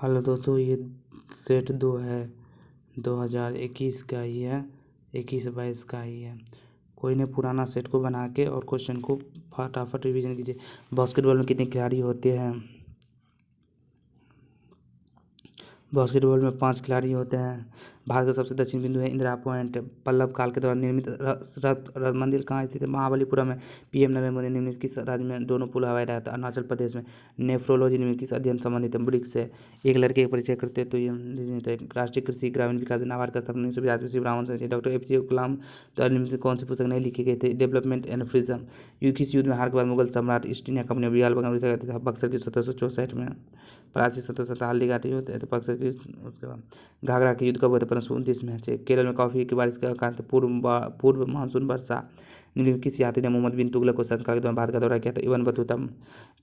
Hello दोस्तों, ये set 2 है, 2021 का ही है, 21-22 का ही है। कोई ने पुराना सेट को बना के और क्वेश्चन को फटाफट रिवीजन कीजिए। बास्केटबॉल में कितने खिलाड़ी होते हैं? बास्केटबॉल में 5 खिलाड़ी होते हैं। भारत का सबसे दक्षिण बिंदु है इंदिरा पॉइंट। पल्लव काल के दौरान निर्मित रथ मंदिर कहाँ स्थित है? महाबलीपुरम में। पीएम नरेंद्र मोदी निम्नलिखित किस राज्य में दोनों पुल हवाई रहता है? अरुणाचल प्रदेश में। नेफ्रोलॉजी निम्नलिखित किस अध्ययन संबंधित है? ब्रिक्स से। एक लड़के का परिचय करते हैं तो ये राष्ट्रीय कृषि ग्रामीण विकास नाबार्ड का स्थापना 1982 ब्राह्मण समिति। डॉक्टर APJ कलाम द्वारा निम्नलिखित कौन सी पुस्तक नहीं लिखी गई थी? Development and freedom. किस युद्ध में हार के बाद मुगल सम्राट east India company Bihar Buxar की 1764 में। परासी 1770 हल्दी घाटी होते हैं तो बक्सर की। उसके बाद घाघरा के युद्ध कब हुए थे? 1529 में। केरल में कॉफी की बारिश का कारण पूर्व मानसून वर्षा। निम्नलिखित किस यात्री ने मोहम्मद बिन तुगलक को संस्कार के दौरान भारत का दौरा किया था? इब्न बतूता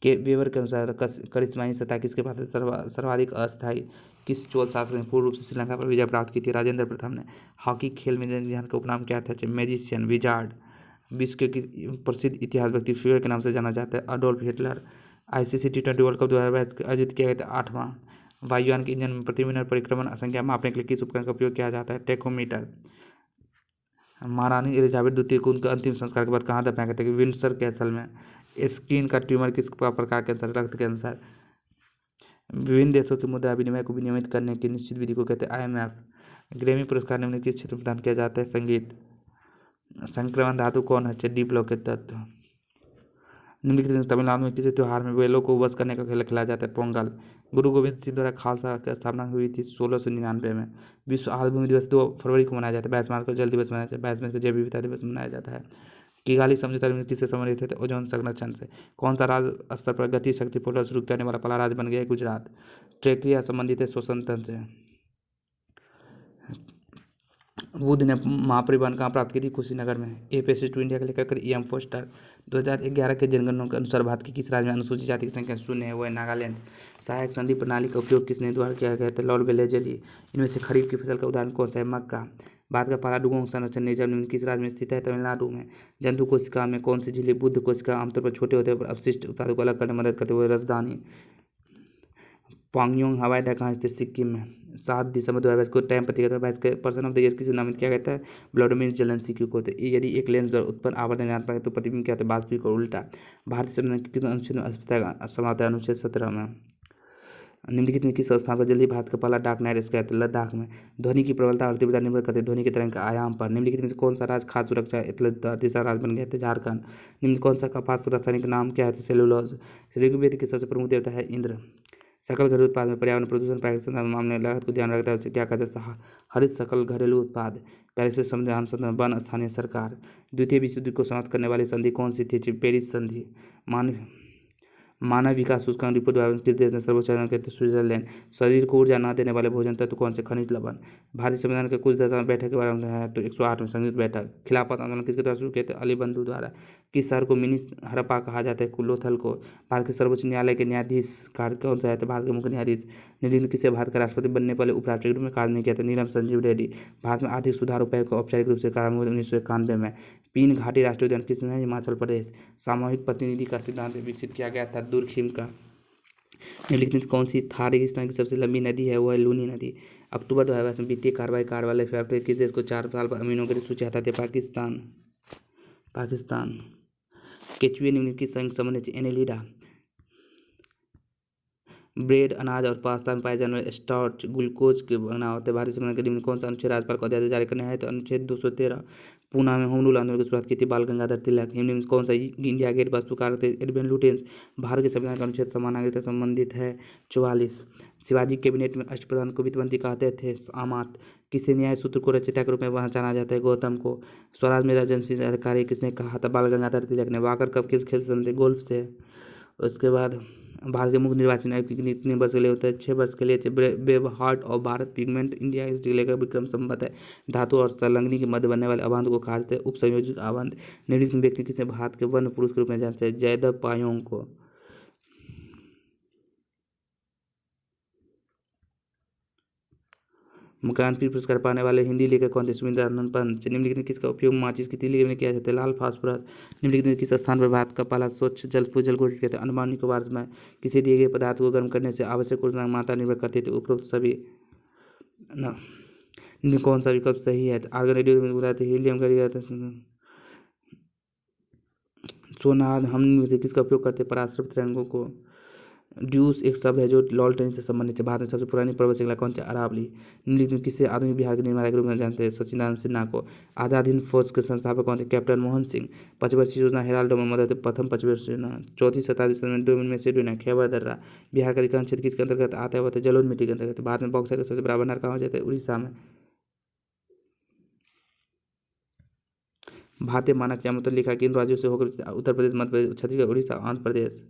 के वेबर के अनुसार करिश्माई सत्ता किसके पास सर्वाधिक अस्थायी? किस चोल शासक ने पूर्ण रूप से श्रीलंका पर विजय प्राप्त की थी? राजेंद्र प्रथम ने। हॉकी खेल में जिनका का उपनाम क्या था? Magician, wizard. विश्व के प्रसिद्ध इतिहास व्यक्ति फ्यूहर के नाम से जाना जाता है? Adolf Hitler. ICC T20 world cup 2022 आयोजित किया गया था? 8वां। वायुयान के इंजन में प्रति मिनट परिक्रमण संख्या मापने के लिए किस उपकरण का उपयोग किया जाता है? टेकोमीटर। महारानी एलिजाबेथ द्वितीय को उनके अंतिम संस्कार के बाद कहाँ दफनाया गया था? विंडसर कैसल में। स्किन का ट्यूमर किस प्रकार कैंसर? रक्त कैंसर। विभिन्न देशों के मुद्रा विनिमय को विनियमित करने की निश्चित विधि को कहते हैं? IMF। ग्रेमी पुरस्कार निम्नलिखित किस क्षेत्र में प्रदान किया जाता है? संगीत। संक्रमण धातु कौन है? डी ब्लॉक के तत्व। निम्नलिखित तमिलनाडु में किसी त्योहार में बैलों को वश करने का खेल खिलाया जाता है? पोंगल। गुरु गोविंद सिंह द्वारा खालसा की स्थापना हुई थी 1699 में। विश्व आहार भूमि दिवस 2 फरवरी को मनाया जाता है। 22 मार्च को जल दिवस मनाया जाता है। 22 मार्च को जैव विविधता दिवस मनाया जाता है। किगाली समझौता किससे संबंधित है? ओजोन संरक्षण से। कौन सा राज्य स्तर पर गति शक्ति पोर्टल शुरू करने वाला पहला राज्य बन गया है? गुजरात। ट्रेक्रिया संबंधित है श्वसन तंत्र से। बुद्ध ने महापरिनिर्वाण कहाँ प्राप्त की थी? कुशीनगर में। एपेसिस टू इंडिया के लेखक EM फोस्टर। 2011 के जनगणना के अनुसार भारत की किस राज्य में अनुसूचित जाति की संख्या 0 है? वो है नागालैंड। सहायक संधि प्रणाली का उपयोग किसने द्वारा किया गया था? Lord Wellesley. इनमें से खरीफ की फसल का उदाहरण कौन सा है? मक्का। भारत का पहला डुगोंग संरक्षण निगम किस राज्य में स्थित है? तमिलनाडु में। जंतु कोशिका में कौन सी झिल्ली बुद्ध कोशिका आमतौर पर छोटे होते हैं अपशिष्ट उत्पादों को अलग करने में मदद करते हुए? रसदानी। पांगयोंग हवाई अड्डा कहाँ स्थित? सिक्किम में। 7 दिसंबर 2022 को टाइम पत्रिका 22 के पर्सन ऑफ द ईयर किसे नामित किया गया था? व्लादिमीर जेलेंस्की को। तो यदि एक लेंस द्वारा उत्पन्न आवर्धन ऋणात्मक है तो प्रतिबिंब क्या होता है? वास्तविक और उल्टा। भारतीय संविधान के कितने अनुच्छेद में समाता है? अनुच्छेद 17 में। निम्नलिखित में किस स्थान पर जल्दी भारत का पहला डार्क नाइट स्काई था? लद्दाख में। ध्वनि की प्रबलता और तीव्रता निर्भर करते ध्वनि के तरंग के आयाम पर। निम्नलिखित में से कौन सा राज्य खाद्य सुरक्षा तीसरा राज्य बन गया था? झारखंड। निम्न कौन सा कपास रासायनिक नाम क्या है? सेलुलोज। ऋग्वेद की सबसे प्रमुख देवता है इंद्र। सकल घरेलू उत्पाद में पर्यावरण प्रदूषण प्राकृतिक संसाधन मामले लागत को ध्यान रखता है उसे क्या कहते हैं? हरित सकल घरेलू उत्पाद। पेरिस संविधान संबंध वन स्थानीय सरकार। द्वितीय विश्व युद्ध को समाप्त करने वाली संधि कौन सी थी? पेरिस संधि। मानव विकास सूचकांक रिपोर्ट किस देश ने सर्वोच्च कहते हैं? स्विट्जरलैंड। शरीर को ऊर्जा न देने वाले भोजन तत्व कौन से? खनिज लवण। भारतीय संविधान के कुछ दशा बैठक के बारे में है तो 108 में संयुक्त बैठक। खिलाफत आंदोलन किसके द्वारा शुरू किया था? अली बंधु द्वारा। किस शहर को मिनी हड़प्पा कहा जाता है? कुलोथल को। भारत के सर्वोच्च न्यायालय के न्यायाधीश कार्य कौन सा है? तो भारत के मुख्य न्यायाधीश। निम्नलिखित किसे भारत का राष्ट्रपति बनने वाले उपराष्ट्रपति के रूप में कार्य नहीं किया था? नीलम संजीव रेड्डी। भारत में आर्थिक सुधार उपाय को औपचारिक रूप से कार्यान्वित 1991 में। पीन घाटी राष्ट्रीय उद्यान किस में है? हिमाचल प्रदेश। सामूहिक प्रतिनिधि का सिद्धांत विकसित किया गया था दुर्खिम का। निम्नलिखित कौन सी थार रेगिस्तान की सबसे लंबी नदी है? वो है लूनी नदी। अक्टूबर 2022 में वित्तीय कार्रवाई वाले फैक्ट्री किस देश को 4 साल पर अमीनों की सूची हटाते? पाकिस्तान। केचुए निम्नलिखित किस संघ संबंधित? एनेलिडा। ब्रेड अनाज और पास्ता में पाए जाने वाले स्टार्च ग्लूकोज के बना होते हैं। भारतीय संविधान के निम्न कौन सा अनुच्छेद राज्यपाल को अध्यादेश जारी करना है? तो अनुच्छेद 213। पूना में होम रूल आंदोलन की शुरुआत की थी बाल गंगाधर तिलक। निम्न कौन सा इंडिया गेट वास्तुकार एडविन लुटेंस। भारत के संविधान का अनुच्छेद समान नागरिकता संबंधित है 44। शिवाजी कैबिनेट में अष्टप्रधान को वित्त मंत्री कहते थे? आमात। किसी न्याय सूत्र को रचयिता के रूप में पहचाना जाता है? गौतम को। स्वराज मेरा जनसिंह अधिकारी किसने कहा था? बाल गंगाधर तिलक ने। वाकर कब किस खेल से संबंधित? गोल्फ से। उसके बाद भारत के मुख्य निर्वाचन आयुक्त कितने वर्ष के लिए होता है? 6 वर्ष के लिए थे। Web heart of Bharat pigment India इस जिले का विक्रम संबत है। धातु और संलग्नी के मध्य बनने वाले आबंध को कहा जाता है? उपसंयोजित आबंध। निम्नलिखित व्यक्ति किसने भारत के वन पुरुष के रूप में जानते हैं? जयदेव पायोंग को। ज्ञानपीठ पुरस्कार पाने वाले हिंदी लेखक कौन थे? सुमिंदरानंद पंत। निम्नलिखित में किसका उपयोग माचिस की तीली में किया जाता है? लाल फास्फोरस। निम्नलिखित में किस स्थान पर भारत का पहला स्वच्छ जल भूजल घोषित किया था? अंडमान निकोबार में। किसी दिए गए पदार्थ को गर्म करने से आवश्यक ऊर्जा की मात्रा निर्भर करती थी? उपरोक्त सभी न इनमें कौन सा विकल्प सही है? आर्गन रेडियो में बताते हीलियम का सोनार। हम इनमें से किसका उपयोग करते हैं? पराश्रय रंगों को। ड्यूस एक शब्द है जो लॉलटेन से संबंधित है। भारत में सबसे पुरानी पर्वत श्रृंखला कौन सी? अरावली। निम्नलिखित में किसे आधुनिक बिहार के निर्माता के रूप में जानते हैं? सच्चिदानंद सिन्हा को। आजाद हिंद फौज के संस्थापक कौन थे? कैप्टन मोहन सिंह। पंचवर्षीय योजना हेराल्डो में मदद प्रथम पंचवर्षीय योजना। चौथी शताब्दी में डोमिन में से डोना खैबर दर्रा। बिहार का अधिकांश क्षेत्र किसके अंतर्गत आता है? वह तो जलोढ़ मिट्टी के अंतर्गत। भारत में बॉक्साइट का सबसे बड़ा भंडार कहाँ हो जाता है? उड़ीसा में। भारतीय मानक ज्यामिति लिखा किन राज्यों से होकर? उत्तर प्रदेश, मध्य प्रदेश, छत्तीसगढ़, उड़ीसा, आंध्र प्रदेश।